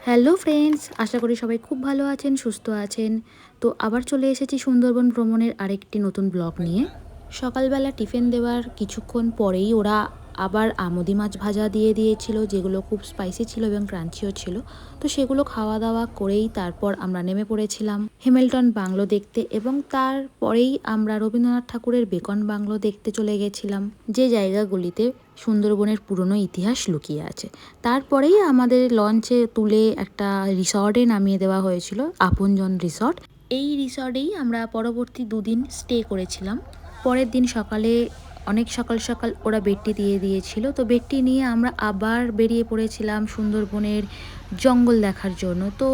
Hello friends, আশা করি সবাই খুব ভালো আছেন, সুস্থ আছেন। তো আবার চলে এসেছি সুন্দরবন ভ্রমণের আরেকটি নতুন ব্লগ নিয়ে। সকালবেলা টিফিন দেওয়ার কিছুক্ষণ পরেই ওরা আবার আমুদি মাছ ভাজা দিয়ে দিয়েছিল, যেগুলো খুব স্পাইসি ছিল এবং ক্রাঞ্চিও ছিল। তো সেগুলো খাওয়া দাওয়া করেই তারপর আমরা নেমে পড়েছিলাম হ্যামিল্টন বাংলো দেখতে, এবং তারপরেই আমরা রবীন্দ্রনাথ ঠাকুরের বেকন বাংলো দেখতে চলে গেছিলাম, যে জায়গাগুলিতে সুন্দরবনের পুরনো ইতিহাস লুকিয়ে আছে। তারপরেই আমাদের লঞ্চে তুলে একটা রিসর্টে নামিয়ে দেওয়া হয়েছিল, আপনজন রিসর্ট। এই রিসর্টেই আমরা পরবর্তী দুদিন স্টে করেছিলাম। পরের দিন সকালে অনেক সকাল সকাল ওরা বেডটি দিয়ে দিয়েছিল, তো বেডটি নিয়ে আমরা আবার বেরিয়ে পড়েছিলাম সুন্দরবনের জঙ্গল দেখার জন্য। তো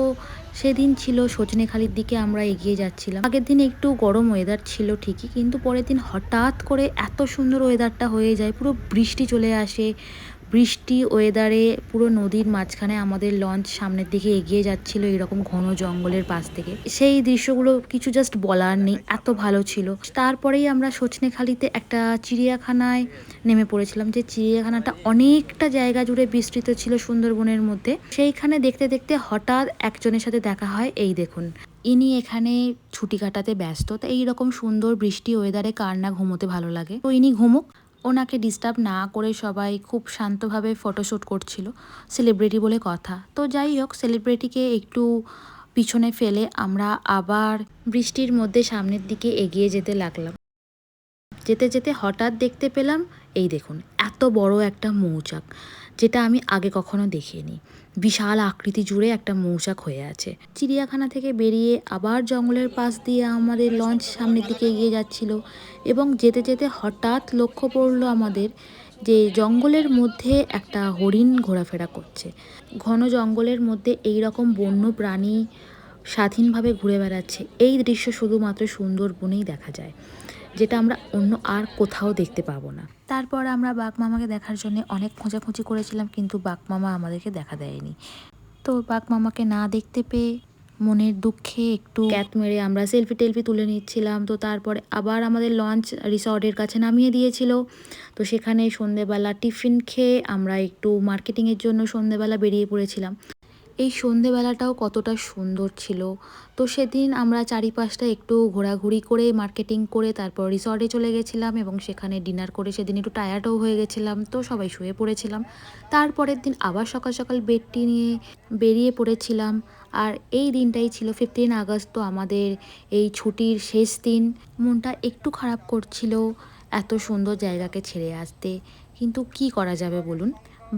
সেদিন ছিল সজনেখালির দিকে আমরা এগিয়ে যাচ্ছিলাম। আগের দিন একটু গরম ওয়েদার ছিল ঠিকই, কিন্তু পরের দিন হঠাৎ করে এত সুন্দর ওয়েদারটা হয়ে যায়, পুরো বৃষ্টি চলে আসে। বৃষ্টি ওয়েদারে পুরো নদীর মাঝখানে আমাদের লঞ্চ সামনের দিকে এগিয়ে যাচ্ছিল এরকম ঘন জঙ্গলের পাশ থেকে। সেই দৃশ্যগুলো কিছু জাস্ট বলার নেই, এত ভালো ছিল। তারপরেই আমরা সজনেখালিতে একটা চিড়িয়াখানায় নেমে পড়েছিলাম, যে চিড়িয়াখানাটা অনেকটা জায়গা জুড়ে বিস্তৃত ছিল সুন্দরবনের মধ্যে। সেইখানে দেখতে দেখতে হঠাৎ একজনের সাথে দেখা হয়, এই দেখুন। ইনি এখানে ছুটি কাটাতে ব্যস্ত। তো এইরকম সুন্দর বৃষ্টি ওয়েদারে কার না ঘুমোতে ভালো লাগে, তো ইনি ঘুমুক, ওনাকে ডিস্টার্ব না করে সবাই খুব শান্তভাবে ফটোশ্যুট করছিল, সেলিব্রিটি বলে কথা। তো যাই হোক, সেলিব্রিটিকে একটু পিছনে ফেলে আমরা আবার বৃষ্টির মধ্যে সামনের দিকে এগিয়ে যেতে লাগলাম। যেতে যেতে হঠাৎ দেখতে পেলাম, এই দেখুন, এত বড় একটা মৌচাক, যেটা আমি আগে কখনো দেখিনি। বিশাল আকৃতি জুড়ে একটা মৌচাক হয়ে আছে। চিড়িয়াখানা থেকে বেরিয়ে আবার জঙ্গলের পাশ দিয়ে আমাদের লঞ্চ সামনের দিকে এগিয়ে যাচ্ছিল, এবং যেতে যেতে হঠাৎ লক্ষ্য পড়লো আমাদের যে জঙ্গলের মধ্যে একটা হরিণ ঘোরাফেরা করছে। ঘন জঙ্গলের মধ্যে এই রকম বন্য প্রাণী স্বাধীনভাবে ঘুরে বেড়াচ্ছে, এই দৃশ্য শুধুমাত্র সুন্দরবনেই দেখা যায়, যেটা আমরা অন্য আর কোথাও দেখতে পাবো না। তারপর আমরা বাঘ মামাকে দেখার জন্য অনেক খোঁজাখুঁজি করেছিলাম, কিন্তু বাঘ মামা আমাদেরকে দেখা দেয়নি। তো বাঘ মামাকে না দেখতে পেয়ে মনের দুঃখে একটু ক্যাট মেরে আমরা সেলফি টেলফি তুলে নিচ্ছিলাম। তো তারপরে আবার আমাদের লঞ্চ রিসর্টের কাছে নামিয়ে দিয়েছিল। তো সেখানে সন্ধেবেলা টিফিন খেয়ে আমরা একটু মার্কেটিংয়ের জন্য সন্ধেবেলা বেরিয়ে পড়েছিলাম। এই সন্ধেবেলাটাও কতটা সুন্দর ছিল। তো সেদিন আমরা চারিপাশটা একটু ঘোরাঘুরি করে মার্কেটিং করে তারপর রিসর্টে চলে গেছিলাম, এবং সেখানে ডিনার করে সেদিন একটু টায়ার্ডও হয়ে গেছিলাম, তো সবাই শুয়ে পড়েছিলাম। তারপরের দিন আবার সকাল সকাল বেডটি নিয়ে বেরিয়ে পড়েছিলাম। আর এই দিনটাই ছিল 15 আগস্ট, তো আমাদের এই ছুটির শেষ দিন। মনটা একটু খারাপ করছিল এত সুন্দর জায়গাকে ছেড়ে আসতে, কিন্তু কি করা যাবে বলুন,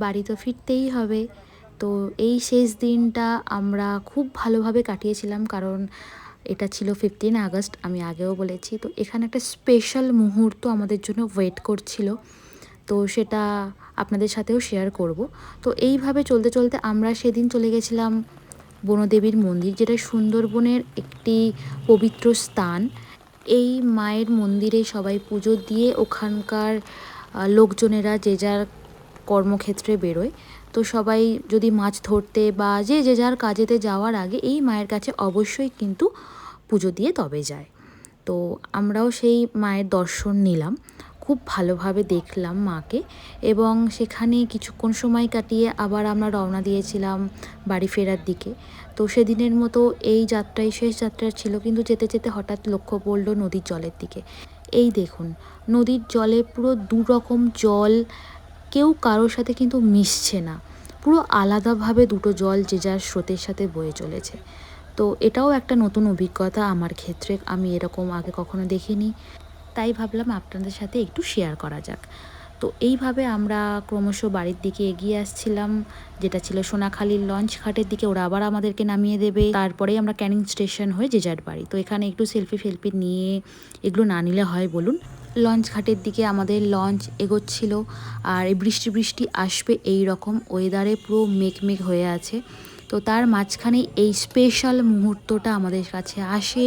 বাড়ি তো ফিরতেই হবে। তো এই শেষ দিনটা আমরা খুব ভালোভাবে কাটিয়েছিলাম, কারণ এটা ছিল 15 আগস্ট, আমি আগেও বলেছি। তো এখানে একটা স্পেশাল মুহূর্ত আমাদের জন্য ওয়েট করছিল, তো সেটা আপনাদের সাথেও শেয়ার করব। তো এইভাবে চলতে চলতে আমরা সেদিন চলে গেছিলাম বনদেবীর মন্দির, যেটা সুন্দরবনের একটি পবিত্র স্থান। এই মায়ের মন্দিরে সবাই পুজো দিয়ে ওখানকার লোকজনেরা যে যার কর্মক্ষেত্রে বেরোয়। তো সবাই যদি মাছ ধরতে বা যে যে যার কাজেতে যাওয়ার আগে এই মায়ের কাছে অবশ্যই কিন্তু পুজো দিয়ে তবে যায়। তো আমরাও সেই মায়ের দর্শন নিলাম, খুব ভালোভাবে দেখলাম মাকে, এবং সেখানে কিছুক্ষণ সময় কাটিয়ে আবার আমরা রওনা দিয়েছিলাম বাড়ি ফেরার দিকে। তো সেদিনের মতো এই যাত্রাই শেষ যাত্রা ছিল, কিন্তু যেতে যেতে হঠাৎ লক্ষ্য পড়লো নদীর জলের দিকে। এই দেখুন, নদীর জলে পুরো দু রকম জল, কেউ কারোর সাথে কিন্তু মিশছে না, পুরো আলাদাভাবে দুটো জল যে যার স্রোতের সাথে বয়ে চলেছে। তো এটাও একটা নতুন অভিজ্ঞতা আমার ক্ষেত্রে, আমি এরকম আগে কখনো দেখিনি, তাই ভাবলাম আপনাদের সাথে একটু শেয়ার করা যাক। তো এইভাবে আমরা ক্রমশ বাড়ির দিকে এগিয়ে আসছিলাম, যেটা ছিল সোনাখালীর লঞ্চ ঘাটের দিকে। ওরা আবার আমাদেরকে নামিয়ে দেবে, তারপরেই আমরা ক্যানিং স্টেশন হয়ে যে যার বাড়ি। তো এখানে একটু সেলফি ফেলফি নিয়ে, এগুলো না নিলে হয় বলুন। লঞ্চ ঘাটের দিকে আমাদের লঞ্চ এগোচ্ছিল, আর এই বৃষ্টি বৃষ্টি আসবে এই রকম ওয়েদারে পুরো মেঘ হয়ে আছে। তো তার মাঝখানে এই স্পেশাল মুহূর্তটা আমাদের কাছে আসে,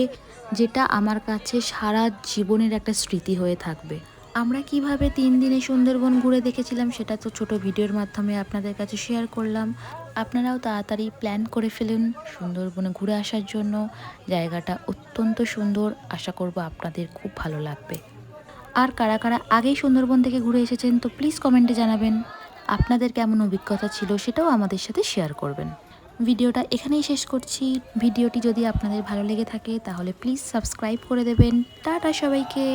যেটা আমার কাছে সারা জীবনের একটা স্মৃতি হয়ে থাকবে। আমরা কিভাবে 3 দিনে সুন্দরবন ঘুরে দেখেছিলাম সেটা তো ছোট ভিডিওর মাধ্যমে আপনাদের কাছে শেয়ার করলাম। আপনারাও তাড়াতাড়ি প্ল্যান করে ফেলুন সুন্দরবনে ঘুরে আসার জন্য। জায়গাটা অত্যন্ত সুন্দর, আশা করব আপনাদের খুব ভালো লাগবে। আর কারা কারা আগেই সুন্দরবন থেকে ঘুরে এসেছেন, তো প্লিজ কমেন্টে জানাবেন আপনাদের কেমন অভিজ্ঞতা ছিল, সেটাও আমাদের সাথে শেয়ার করবেন। ভিডিওটা এখানেই শেষ করছি। ভিডিওটি যদি আপনাদের ভালো লেগে থাকে তাহলে প্লিজ সাবস্ক্রাইব করে দেবেন। টাটা সবাইকে।